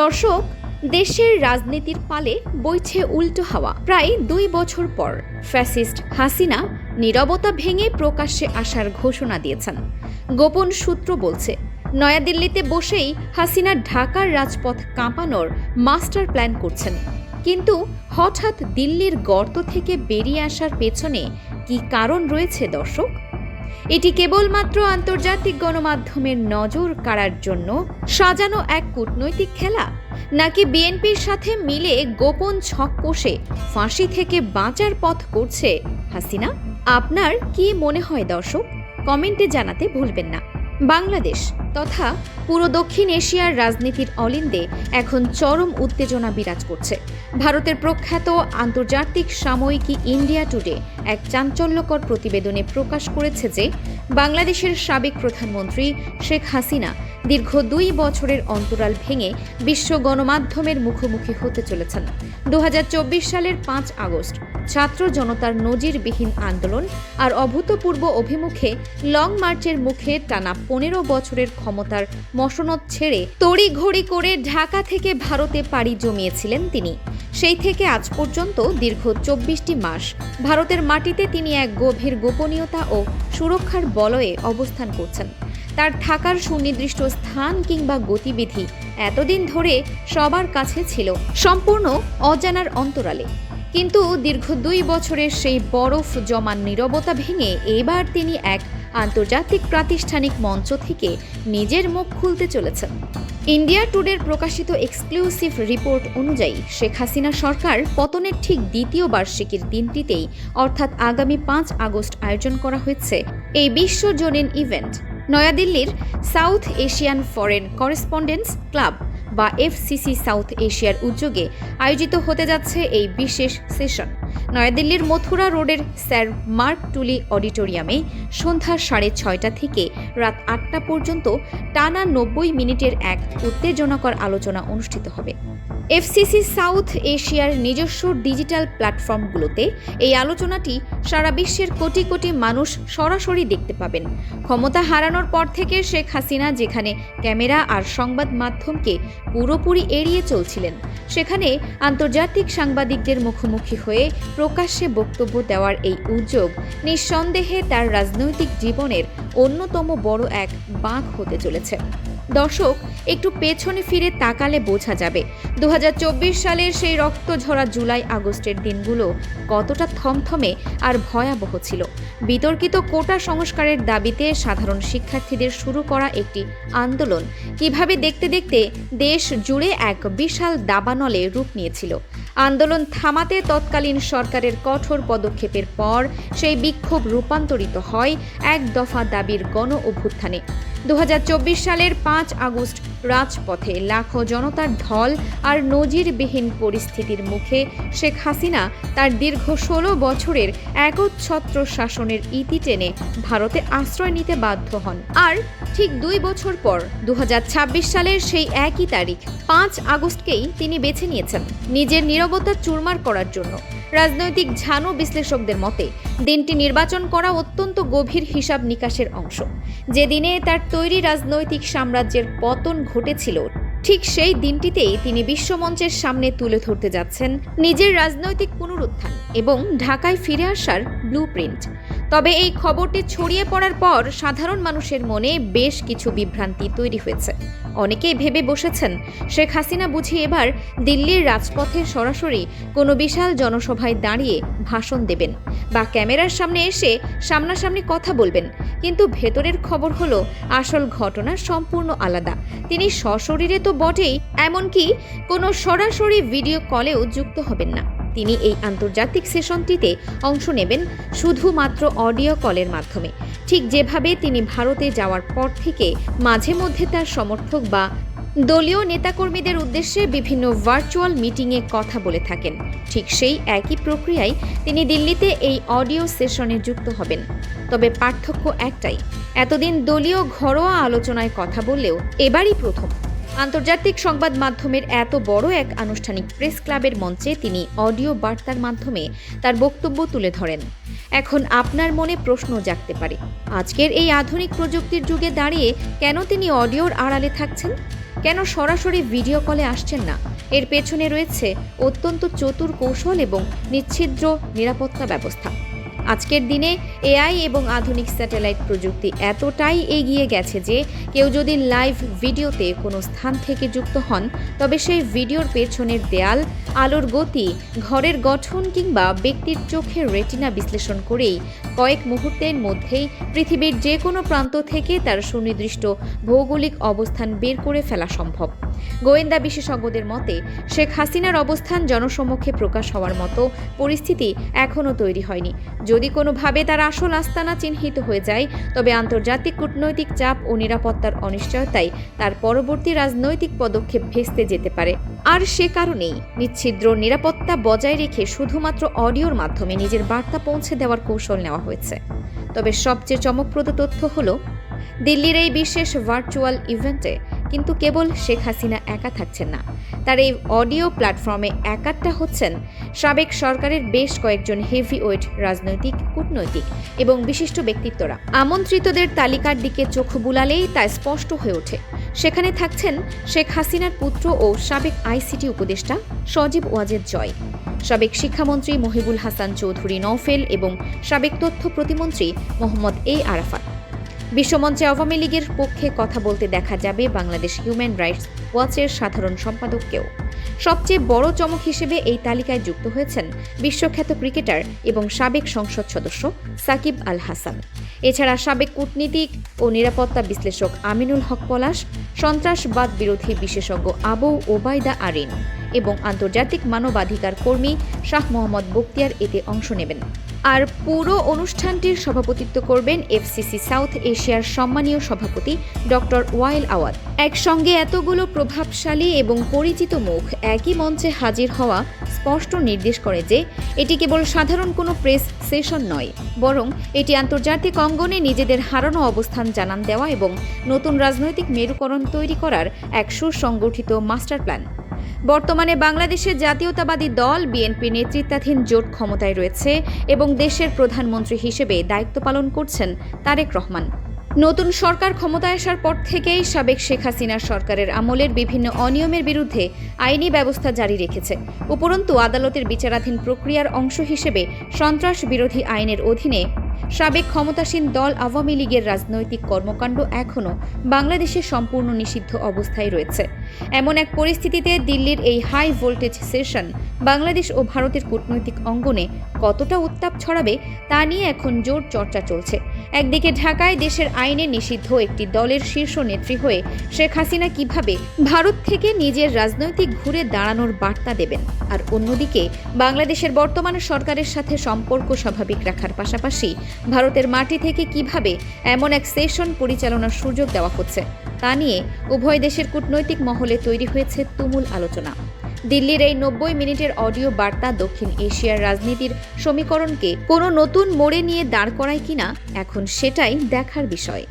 দর্শক, দেশের রাজনীতির পালে বইছে উল্টো হাওয়া। প্রায় 2 বছর পর ফ্যাসিস্ট হাসিনা নীরবতা ভেঙে প্রকাশ্যে আসার ঘোষণা দিয়েছেন। গোপন সূত্র বলছে, নয়াদিল্লিতে বসেই হাসিনা ঢাকার রাজপথ কাঁপানোর মাস্টার প্ল্যান করছেন। কিন্তু হঠাৎ দিল্লির গর্ত থেকে বেরিয়ে আসার পেছনে কি কারণ রয়েছে দর্শক? এটি কেবলমাত্র আন্তর্জাতিক গণমাধ্যমের নজর কাড়ার জন্য সাজানো এক কূটনৈতিক খেলা, নাকি বিএনপির সাথে মিলে গোপন ছক কষে ফাঁসি থেকে বাঁচার পথ করছে হাসিনা? আপনার কি মনে হয় দর্শক? কমেন্টে জানাতে ভুলবেন না। বাংলাদেশ তথা পুরো দক্ষিণ এশিয়ার রাজনীতির অলিন্দে এখন চরম উত্তেজনা বিরাজ করছে। ভারতের প্রখ্যাত আন্তর্জাতিক সাময়িকী ইন্ডিয়া টুডে এক চাঞ্চল্যকর প্রতিবেদনে প্রকাশ করেছে যে বাংলাদেশের সাবেক প্রধানমন্ত্রী শেখ হাসিনা দীর্ঘ 2 বছরের অন্তরাল ভেঙে বিশ্ব গণমাধ্যমের মুখোমুখি হতে চলেছেন। 2024 সালের 5 আগস্ট ছাত্র জনতার নজিরবিহীন আন্দোলন আর অভূতপূর্ব অভিমুখে লং মার্চের মুখে টানা 15 বছরের ক্ষমতার মসনদ ছেড়ে তড়িঘড়ি করে ঢাকা থেকে ভারতে পাড়ি জমিয়েছিলেন তিনি। সেই থেকে আজ পর্যন্ত দীর্ঘ 24টি মাস ভারতের মাটিতে তিনি এক গভীর গোপনীয়তা ও সুরক্ষার বলয়ে অবস্থান করছেন। তার থাকার সুনির্দিষ্ট স্থান কিংবা গতিবিধি এতদিন ধরে সবার কাছে ছিল সম্পূর্ণ অজানার অন্তরালে। কিন্তু দীর্ঘ 2 বছরের সেই বরফ জমান নীরবতা ভেঙে এবার তিনি এক আন্তর্জাতিক প্রাতিষ্ঠানিক মঞ্চ থেকে নিজের মুখ খুলতে চলেছেন। ইন্ডিয়া টুডের প্রকাশিত এক্সক্লুসিভ রিপোর্ট অনুযায়ী শেখ হাসিনা সরকার পতনের ঠিক দ্বিতীয় বার্ষিকীর দিনটিতেই অর্থাৎ আগামী 5 আগস্ট আয়োজন করা হয়েছে এই বিশ্বজনীন ইভেন্ট। নয়াদিল্লির South Asian foreign correspondents club বা এফসিসি সাউথ এশিয়ার উদ্যোগে আয়োজিত হতে যাচ্ছে এই বিশেষ সেশন। নয়াদিল্লির মথুরা রোডের স্যার মার্ক টুলি অডিটোরিয়ামে সন্ধ্যা 6:30 থেকে রাত 8টা পর্যন্ত টানা 90 মিনিটের এক উত্তেজনাকর আলোচনা অনুষ্ঠিত হবে। এফসিসি সাউথ এশিয়ার নিজস্ব ডিজিটাল প্ল্যাটফর্মগুলোতে এই আলোচনাটি সারা বিশ্বের কোটি কোটি মানুষ সরাসরি দেখতে পাবেন। ক্ষমতা হারানোর পর থেকে শেখ হাসিনা যেখানে ক্যামেরা আর সংবাদ মাধ্যমকে পুরোপুরি এড়িয়ে চলছিলেন, সেখানে আন্তর্জাতিক সাংবাদিকদের মুখোমুখি হয়ে প্রকাশ্যে বক্তব্য দেওয়ার এই উদ্যোগ নিঃসন্দেহে তার রাজনৈতিক জীবনের অন্যতম বড় এক বাঁক হতে চলেছে। দর্শক, একটু পেছনে ফিরে তাকালে বোঝা যাবে 2024 সালের সেই রক্তঝরা জুলাই আগস্টের দিনগুলো কতটা থমথমে আর ভয়াবহ ছিল। বিতর্কিত কোটা সংস্কারের দাবিতে সাধারণ শিক্ষার্থীদের শুরু করা একটি আন্দোলন কিভাবে দেখতে দেখতে দেশ জুড়ে এক বিশাল দাবানলে রূপ নিয়েছিল। আন্দোলন থামাতে তৎকালীন সরকারের কঠোর পদক্ষেপের পর সেই বিক্ষোভ রূপান্তরিত হয় এক দফা দাবির গণ অভ্যুত্থানে। 2024 সালের 5 আগস্ট রাজপথে লাখো জনতার ঢল আর নজিরবিহীন পরিস্থিতির মুখে শেখ হাসিনা তার দীর্ঘ 16 বছরের একচ্ছত্র শাসনের ইতি টেনে ভারতে আশ্রয় নিতে বাধ্য হন। আর ঠিক 2 বছর পর 2026 সালের সেই একই তারিখ 5 আগস্টকেই তিনি বেছে নিয়েছেন নিজের নীরবতা চুরমার করার জন্য। রাজনৈতিক ঝানু বিশ্লেষকদের মতে দিনটি নির্বাচন করা অত্যন্ত গভীর হিসাব নিকাশের অংশ। যে দিনে তার তৈরি রাজনৈতিক সাম্রাজ্যের পতন ঘটেছিল, ঠিক সেই দিনটিতেই তিনি বিশ্বমঞ্চের সামনে তুলে ধরতে যাচ্ছেন নিজের রাজনৈতিক পুনরুত্থান এবং ঢাকায় ফিরে আসার ব্লুপ্রিন্ট। তবে এই খবরটি ছড়িয়ে পড়ার পর সাধারণ মানুষের মনে বেশ কিছু বিভ্রান্তি তৈরি হয়েছে। অনেকেই ভেবে বসেছেন শেখ হাসিনা বুঝি এবার দিল্লির রাজপথে সরাসরি কোনো বিশাল জনসভায় দাঁড়িয়ে ভাষণ দেবেন বা ক্যামেরার সামনে এসে সামনাসামনি কথা বলবেন। কিন্তু ভেতরের খবর হলো আসল ঘটনা সম্পূর্ণ আলাদা। তিনি সশরীরে তো বটেই, এমনকি কোনো সরাসরি ভিডিও কলেও যুক্ত হবেন না। তিনি এই আন্তর্জাতিক সেশনটিতে অংশ নেবেন শুধুমাত্র অডিও কলের মাধ্যমে। ঠিক যেভাবে তিনি ভারতে যাওয়ার পর থেকে মাঝে মধ্যে তার সমর্থক বা দলীয় নেতাকর্মীদের উদ্দেশ্যে বিভিন্ন ভার্চুয়াল মিটিংয়ে কথা বলে থাকেন, ঠিক সেই একই প্রক্রিয়ায় তিনি দিল্লিতে এই অডিও সেশনে যুক্ত হবেন। তবে পার্থক্য একটাই, এতদিন দলীয় ঘরোয়া আলোচনায় কথা বললেও এবারই প্রথম আন্তর্জাতিক সংবাদ মাধ্যমের এত বড় এক আনুষ্ঠানিক প্রেস ক্লাবের মঞ্চে তিনি অডিও বার্তার মাধ্যমে তার বক্তব্য তুলে ধরেন। এখন আপনার মনে প্রশ্ন জাগতে পারে, আজকের এই আধুনিক প্রযুক্তির যুগে দাঁড়িয়ে কেন তিনি অডিওর আড়ালে থাকছেন? কেন সরাসরি ভিডিও কলে আসছেন না? এর পেছনে রয়েছে অত্যন্ত চতুর কৌশল এবং নিচ্ছিদ্র নিরাপত্তা ব্যবস্থা। আজকের দিনে এআই এবং আধুনিক স্যাটেলাইট প্রযুক্তি এতটাই এগিয়ে গেছে যে কেউ যদি লাইভ ভিডিওতে কোনো স্থান থেকে যুক্ত হন, তবে সেই ভিডিওর পেছনের দেয়াল, আলোর গতি, ঘরের গঠন কিংবা ব্যক্তির চোখের রেটিনা বিশ্লেষণ করেই কয়েক মুহূর্তের মধ্যেই পৃথিবীর যে কোনো প্রান্ত থেকে তার সুনির্দিষ্ট ভৌগোলিক অবস্থান বের করে ফেলা সম্ভব। গোয়েন্দা বিশেষজ্ঞদের মতে শেখ হাসিনার অবস্থান জনসমক্ষে প্রকাশ হওয়ার মতো পরিস্থিতি এখনও তৈরি হয়নি। যদি কোনোভাবে তার আসল আস্তানা চিহ্নিত হয়ে যায়, তবে আন্তর্জাতিক কূটনৈতিক চাপ ও নিরাপত্তার অনিশ্চয়তায় তার পরবর্তী রাজনৈতিক পদক্ষেপ ভেস্তে যেতে পারে। আর সে কারণেই নিচ্ছিদ্র নিরাপত্তা বজায় রেখে শুধুমাত্র অডিওর মাধ্যমে নিজের বার্তা পৌঁছে দেওয়ার কৌশল নেওয়া হয়েছে। তবে সবচেয়ে চমকপ্রদ তথ্য হলো, দিল্লির এই বিশেষ ভার্চুয়াল ইভেন্টে কিন্তু কেবল শেখ হাসিনা একা থাকছেন না। তার এই অডিও প্ল্যাটফর্মে একাত্তা হচ্ছেন সাবেক সরকারের বেশ কয়েকজন হেভিওয়েট রাজনৈতিক, কূটনৈতিক এবং বিশিষ্ট ব্যক্তিত্বরা। আমন্ত্রিতদের তালিকার দিকে চোখ বুলালেই তা স্পষ্ট হয়ে ওঠে। সেখানে থাকছেন শেখ হাসিনার পুত্র ও সাবেক আইসিটি উপদেষ্টা সজীব ওয়াজেদ জয়, সাবেক শিক্ষামন্ত্রী মহিবুল হাসান চৌধুরী নওফেল এবং সাবেক তথ্য প্রতিমন্ত্রী মোহাম্মদ এ আরাফাত। বিশ্বমঞ্চে আওয়ামী লীগের পক্ষে কথা বলতে দেখা যাবে বাংলাদেশ হিউম্যান রাইটস ওয়াচের সাধারণ সম্পাদককেও। সবচেয়ে বড় চমক হিসেবে এই তালিকায় যুক্ত হয়েছেন বিশ্বখ্যাত ক্রিকেটার এবং সাবেক সংসদ সদস্য সাকিব আল হাসান। এছাড়া সাবেক কূটনীতিক ও নিরাপত্তা বিশ্লেষক আমিনুল হক পলাশ, সন্ত্রাসবাদ বিরোধী বিশেষজ্ঞ আবু ওবায়দা আরিন এবং আন্তর্জাতিক মানবাধিকার কর্মী শাহ মোহাম্মদ বখতিয়ার এতে অংশ নেবেন। আর পুরো অনুষ্ঠানটির সভাপতিত্ব করবেন এফসিসি সাউথ এশিয়ার সম্মানীয় সভাপতি ডক্টর ওয়াইল আওয়াদ। একসঙ্গে এতগুলো প্রভাবশালী এবং পরিচিত মুখ একই মঞ্চে হাজির হওয়া স্পষ্ট নির্দেশ করে যে এটি কেবল সাধারণ কোনো প্রেস সেশন নয়, বরং এটি আন্তর্জাতিক অঙ্গনে নিজেদের হারানো অবস্থান জানান দেওয়া এবং নতুন রাজনৈতিক মেরুকরণ তৈরি করার এক সুসংগঠিত মাস্টার প্ল্যান। বর্তমানে বাংলাদেশের জাতীয়তাবাদী দল বিএনপি নেতৃত্বাধীন জোট ক্ষমতায় রয়েছে এবং দেশের প্রধানমন্ত্রী হিসেবে দায়িত্ব পালন করছেন তারেক রহমান। নতুন সরকার ক্ষমতায় আসার পর থেকেই সাবেক শেখ হাসিনার সরকারের আমলের বিভিন্ন অনিয়মের বিরুদ্ধে আইনি ব্যবস্থা জারি রেখেছে। উপরন্তু আদালতের বিচারাধীন প্রক্রিয়ার অংশ হিসেবে সন্ত্রাস বিরোধী আইনের অধীনে সাবেক ক্ষমতাসীন দল আওয়ামী লীগের রাজনৈতিক কর্মকাণ্ড এখনও বাংলাদেশে সম্পূর্ণ নিষিদ্ধ অবস্থায় রয়েছে। এমন এক পরিস্থিতিতে দিল্লির এই হাই ভোল্টেজ সেশন বাংলাদেশ ও ভারতের কূটনৈতিক অঙ্গনে কতটা উত্তাপ ছড়াবে তা নিয়ে এখন জোর চর্চা চলছে। একদিকে ঢাকায় দেশের আইনে নিষিদ্ধ একটি দলের শীর্ষ নেত্রী হয়ে শেখ হাসিনা কিভাবে ভারত থেকে নিজের রাজনৈতিক ঘুরে দাঁড়ানোর বার্তা দেবেন, আর অন্যদিকে বাংলাদেশের বর্তমান সরকারের সাথে সম্পর্ক স্বাভাবিক রাখার পাশাপাশি ভারতের মাটি থেকে কিভাবে এমন এক সেশন পরিচালনার সুযোগ দেওয়া হচ্ছে তা নিয়ে উভয় দেশের কূটনৈতিক মহলে তৈরি হয়েছে তুমুল আলোচনা। দিল্লির এই 90 মিনিটের অডিও বার্তা দক্ষিণ এশিয়ার রাজনীতির সমীকরণকে কোনো নতুন মোড়ে নিয়ে দাঁড় করায় কিনা এখন সেটাই দেখার বিষয়।